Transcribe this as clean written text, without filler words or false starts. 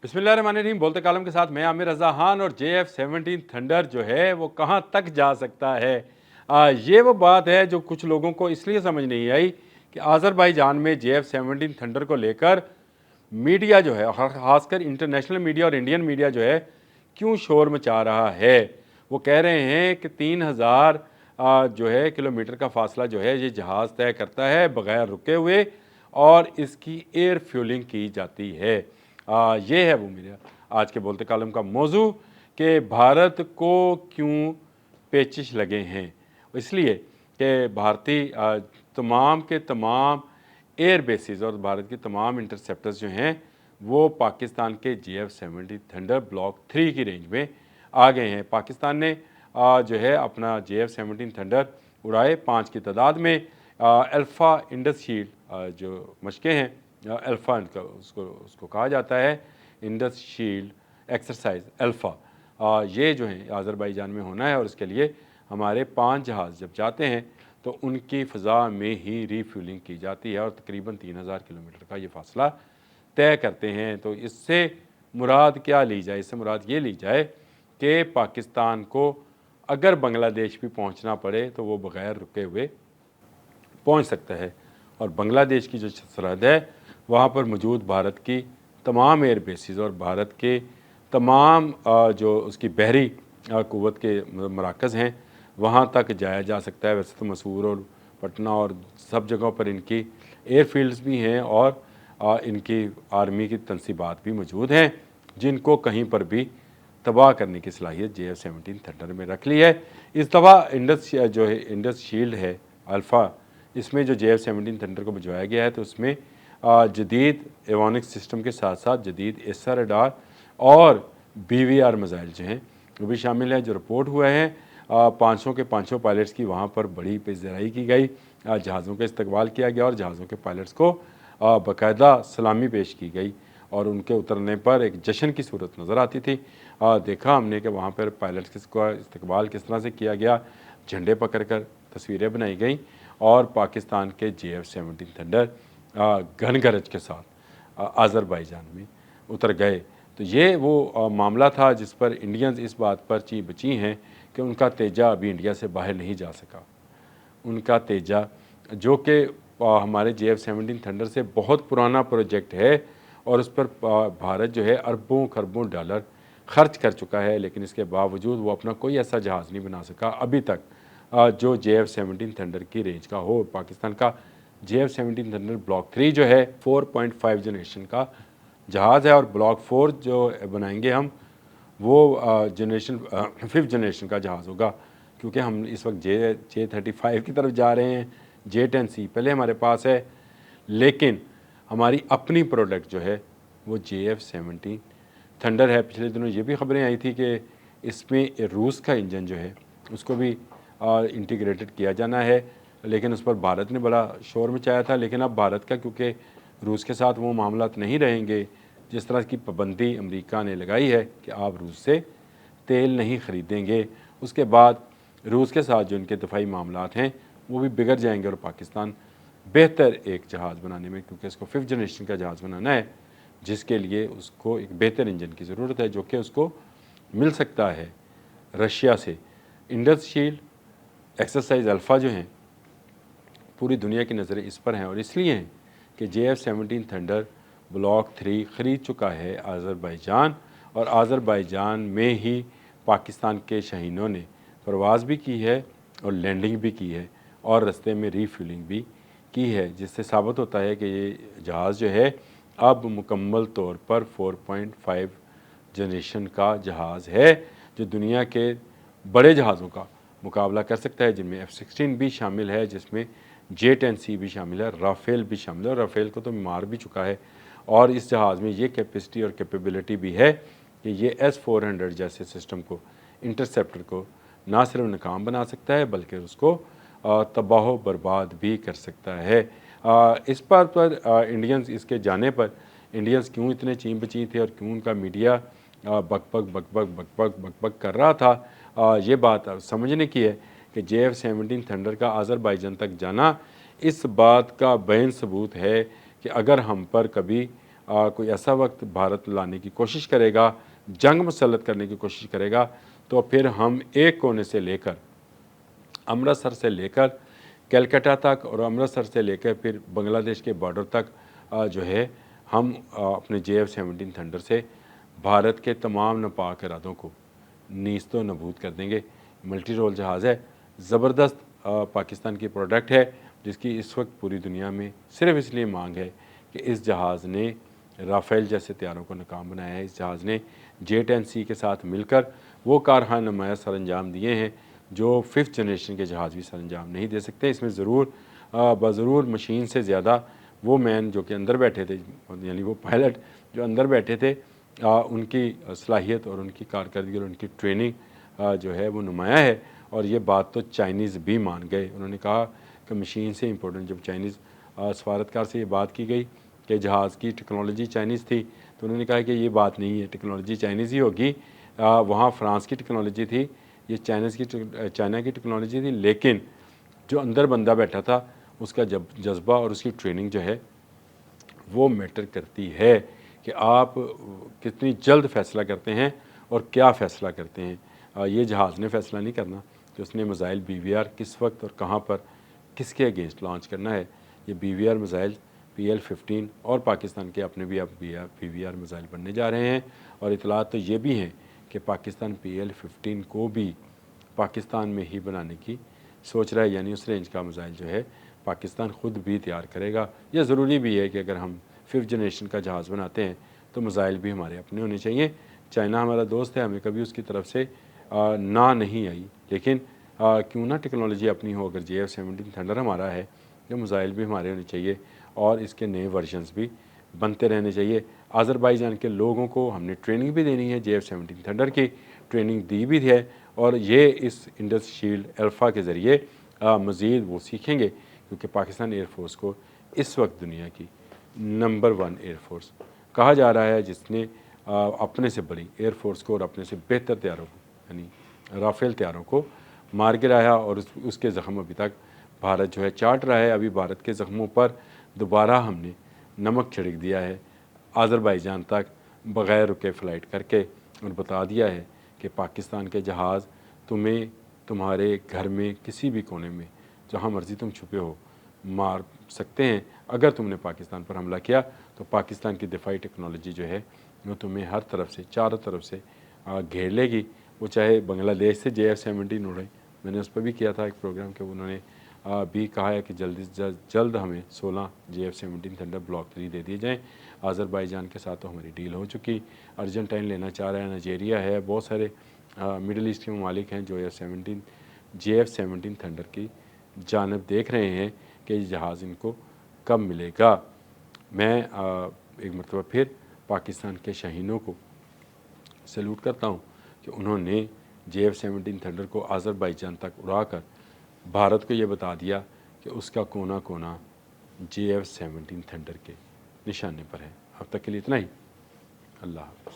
बिस्मिल्लाहिर्रहमानिर्रहीम। बोलते कालम के साथ मैं आमिर रज़ा खान। और JF-17 थंडर जो है वो कहाँ तक जा सकता है, ये वो बात है जो कुछ लोगों को इसलिए समझ नहीं आई कि आज़रबाईजान में JF-17 थंडर को लेकर मीडिया जो है, खासकर इंटरनेशनल मीडिया और इंडियन मीडिया जो है, क्यों शोर मचा रहा है। वो कह रहे हैं कि 3000 जो है किलोमीटर का फासला जो है ये जहाज़ तय करता है बग़ैर रुके हुए, और इसकी एयर फ्यूलिंग की जाती है। ये है वो मेरे आज के बोलते कालम का मौजू कि भारत को क्यों पेचिश लगे हैं। इसलिए कि भारतीय तमाम के तमाम एयर बेसिस और भारत के तमाम इंटरसेप्टर्स जो हैं वो पाकिस्तान के JF-17 थंडर ब्लॉक 3 की रेंज में आ गए हैं। पाकिस्तान ने जो है अपना JF-17 थंडर उड़ाए 5 की तादाद में। अल्फ़ा इंडस शील्ड जो मशक़ें हैं, अल्फ़ा उसको कहा जाता है, इंडस शील्ड एक्सरसाइज अल्फ़ा, ये जो है आज़रबाईजान में होना है। और इसके लिए हमारे 5 जहाज़ जब जाते हैं तो उनकी फ़ज़ा में ही रीफ्यूलिंग की जाती है और तकरीबन 3000 किलोमीटर का ये फ़ासला तय करते हैं। तो इससे मुराद क्या ली जाए? इससे मुराद ये ली जाए कि पाकिस्तान को अगर बांग्लादेश भी पहुंचना पड़े तो वो बग़ैर रुके हुए पहुंच सकता है। और बांग्लादेश की जो सरहद है वहाँ पर मौजूद भारत की तमाम एयर बेसिस और भारत के तमाम जो उसकी बहरी क़ुव्वत के मराकज़ हैं वहाँ तक जाया जा सकता है। वैसे तो मसूर और पटना और सब जगहों पर इनकी एयरफील्ड्स भी हैं और इनकी आर्मी की तनसीबात भी मौजूद हैं जिनको कहीं पर भी तबाह करने की सलाहियत JF-17 थंडर में रख ली है। इस दफ़ा इंडस जो है इंडस शील्ड है अल्फ़ा, इसमें जो JF-17 थंडर को भिजवाया गया है तो उसमें जदीद एवोनिक्स सिस्टम के साथ साथ जदीद एसआर रडार और BVR मिसाइल जो हैं वो भी शामिल है। जो रिपोर्ट हुआ है 500 के 500 पायलट्स की वहाँ पर बड़ी पेशदराई की गई, जहाज़ों का इस्तकबाल किया गया और जहाज़ों के पायलट्स को बाकायदा सलामी पेश की गई और उनके उतरने पर एक जश्न की सूरत नज़र आती थी। देखा हमने कि वहाँ पर पायलट्स का इस्तकबाल किस तरह से किया गया, झंडे पकड़ कर तस्वीरें बनाई गई और पाकिस्तान के JF-17 थंडर घन गरज के साथ आज़रबाईजान में उतर गए। तो ये वो मामला था जिस पर इंडियंस इस बात पर ची बची हैं कि उनका तेजा अभी इंडिया से बाहर नहीं जा सका। उनका तेजा जो कि हमारे JF-17 थंडर से बहुत पुराना प्रोजेक्ट है और उस पर भारत जो है अरबों खरबों डॉलर खर्च कर चुका है, लेकिन इसके बावजूद वो अपना कोई ऐसा जहाज़ नहीं बना सका अभी तक जो JF-17 थंडर की रेंज का हो। पाकिस्तान का JF-17 थंडर ब्लॉक 3 जो है 4.5 जनरेशन का जहाज़ है और ब्लॉक 4 जो बनाएंगे हम वो जनरेशन 5th जनरेशन का जहाज़ होगा, क्योंकि हम इस वक्त J35 की तरफ जा रहे हैं। J10C पहले हमारे पास है, लेकिन हमारी अपनी प्रोडक्ट जो है वो JF-17 थंडर है। पिछले दिनों ये भी खबरें आई थी कि इसमें रूस का इंजन जो है उसको भी इंटीग्रेटेड किया जाना है, लेकिन उस पर भारत ने बड़ा शोर मचाया था। लेकिन अब भारत का क्योंकि रूस के साथ वो मामलात नहीं रहेंगे, जिस तरह की पाबंदी अमेरिका ने लगाई है कि आप रूस से तेल नहीं ख़रीदेंगे, उसके बाद रूस के साथ जो इनके दफ़ाई मामलात हैं वो भी बिगड़ जाएंगे और पाकिस्तान बेहतर एक जहाज़ बनाने में, क्योंकि इसको 5th जनरेशन का जहाज़ बनाना है जिसके लिए उसको एक बेहतर इंजन की ज़रूरत है जो कि उसको मिल सकता है रशिया से। इंडस शील्ड एक्सरसाइज अल्फ़ा जो हैं पूरी दुनिया की नज़रें इस पर हैं और इसलिए हैं कि JF-17 थंडर ब्लॉक 3 ख़रीद चुका है आज़रबाईजान, और आज़रबाईजान में ही पाकिस्तान के शहीनों ने परवाज़ भी की है और लैंडिंग भी की है और रास्ते में रीफ्यूलिंग भी की है, जिससे साबित होता है कि ये जहाज़ जो है अब मुकम्मल तौर पर 4.5 जनरेशन का जहाज़ है जो दुनिया के बड़े जहाज़ों का मुकाबला कर सकता है, जिनमें F-16 भी शामिल है, जिसमें J10C भी शामिल है, राफ़ेल भी शामिल है। और राफ़ेल को तो मार भी चुका है और इस जहाज़ में ये कैपेसिटी और कैपेबिलिटी भी है कि ये S-400 जैसे सिस्टम को, इंटरसेप्टर को ना सिर्फ नाकाम बना सकता है बल्कि उसको तबाह बर्बाद भी कर सकता है। इस बात पर इंडियंस इसके जाने पर इंडियंस क्यों इतने चीं बची थे और क्यों उनका मीडिया बकबक कर रहा था, ये बात समझने की है कि JF-17 थंडर का आज़रबाईजान तक जाना इस बात का बैन सबूत है कि अगर हम पर कभी कोई ऐसा वक्त भारत लाने की कोशिश करेगा, जंग मुसल्लत करने की कोशिश करेगा, तो फिर हम एक कोने से लेकर अमृतसर से लेकर कलकत्ता तक और अमृतसर से लेकर फिर बांग्लादेश के बॉर्डर तक जो है हम अपने JF-17 थंडर से भारत के तमाम नापाक इरादों को नीस्तो नबूद कर देंगे। मल्टी रोल जहाज़ है, ज़बरदस्त पाकिस्तान की प्रोडक्ट है, जिसकी इस वक्त पूरी दुनिया में सिर्फ इसलिए मांग है कि इस जहाज़ ने राफ़ेल जैसे तैयारों को नाकाम बनाया है। इस जहाज़ ने J-10C के साथ मिलकर वो कारखाना नुमाया सर अंजाम दिए हैं जो 5th जनरेशन के जहाज़ भी सर अंजाम नहीं दे सकते। इसमें ज़रूर बज़रूर मशीन से ज़्यादा वो मैन जो कि अंदर बैठे थे, यानी वो पायलट जो अंदर बैठे थे, उनकी सलाहियत और उनकी कारकर्दगी और उनकी ट्रेनिंग जो है वो नुमाया है। और ये बात तो चाइनीज़ भी मान गए। उन्होंने कहा कि मशीन से इम्पोर्टेंट, जब चाइनीज़ सफारतकार से ये बात की गई कि जहाज़ की टेक्नोलॉजी चाइनीज़ थी, तो उन्होंने कहा कि ये बात नहीं है, टेक्नोलॉजी चाइनीज़ ही होगी। वहाँ फ्रांस की टेक्नोलॉजी थी, ये चाइना की टेक्नोलॉजी थी, लेकिन जो अंदर बंदा बैठा था उसका जज्बा और उसकी ट्रेनिंग जो है वो मैटर करती है कि आप कितनी जल्द फ़ैसला करते हैं और क्या फ़ैसला करते हैं। ये जहाज़ ने फ़ैसला नहीं करना कि उसने मिज़ाइल BVR किस वक्त और कहाँ पर किसके अगेंस्ट लॉन्च करना है। ये BVR मिज़ाइल PL-15 और पाकिस्तान के अपने भी अब BVR मिज़ाइल बनने जा रहे हैं। और इतलात तो ये भी हैं कि पाकिस्तान PL-15 को भी पाकिस्तान में ही बनाने की सोच रहा है, यानी उस रेंज का मिज़ाइल जो है पाकिस्तान ख़ुद भी तैयार करेगा। यह ज़रूरी भी है कि अगर हम 5th जनरेशन का जहाज़ बनाते हैं तो मिज़ाइल भी हमारे अपने होने चाहिए। चाइना हमारा दोस्त है, हमें कभी उसकी तरफ से ना नहीं आई, लेकिन क्यों ना टेक्नोलॉजी अपनी हो। अगर JF-17 थंडर हमारा है तो मिज़ाइल भी हमारे होने चाहिए और इसके नए वर्जन्स भी बनते रहने चाहिए। आज़रबाईजान के लोगों को हमने ट्रेनिंग भी देनी है, JF-17 थंडर की ट्रेनिंग दी भी है, और ये इस इंडस शील्ड अल्फ़ा के ज़रिए मज़ीद वो सीखेंगे, क्योंकि पाकिस्तान एयरफोर्स को इस वक्त दुनिया की नंबर 1 एयरफोर्स कहा जा रहा है, जिसने अपने से बड़ी एयरफोर्स को और अपने से बेहतर तैयारों को, यानी राफ़ेल तैयारों को मार गिराया। और उसके ज़ख्म अभी तक भारत जो है चाट रहा है। अभी भारत के ज़ख्मों पर दोबारा हमने नमक छिड़क दिया है आज़रबाईजान तक बग़ैर रुके फ़्लाइट करके, और बता दिया है कि पाकिस्तान के जहाज़ तुम्हें तुम्हारे घर में किसी भी कोने में जहाँ मर्ज़ी तुम छुपे हो मार सकते हैं। अगर तुमने पाकिस्तान पर हमला किया तो पाकिस्तान की दिफाई टेक्नोलॉजी जो है वो तुम्हें हर तरफ से, चारों तरफ से घेर लेगी। वो चाहे बांग्लादेश से JF-17 उड़े, मैंने उस पर भी किया था एक प्रोग्राम के, उन्होंने भी कहा है कि जल्द हमें 16 JF-17 थंडर ब्लॉक 3 दे दिए जाएँ। आज़रबाईजान के साथ तो हमारी डील हो चुकी, अर्जेंटाइन लेना चाह रहा है, नाइजीरिया है, बहुत सारे मिडल ईस्ट के ममालिक हैं जो JF-17 थंडर की जानब देख रहे हैं कि ये जहाज़ इनको कब मिलेगा। मैं एक मरतबा फिर पाकिस्तान के शाहीनों को सैल्यूट करता हूँ कि उन्होंने JF-17 थंडर को आज़रबाईजान तक उड़ाकर भारत को ये बता दिया कि उसका कोना कोना JF-17 थंडर के निशाने पर है। अब तक के लिए इतना ही। अल्लाह हाफ़िज़।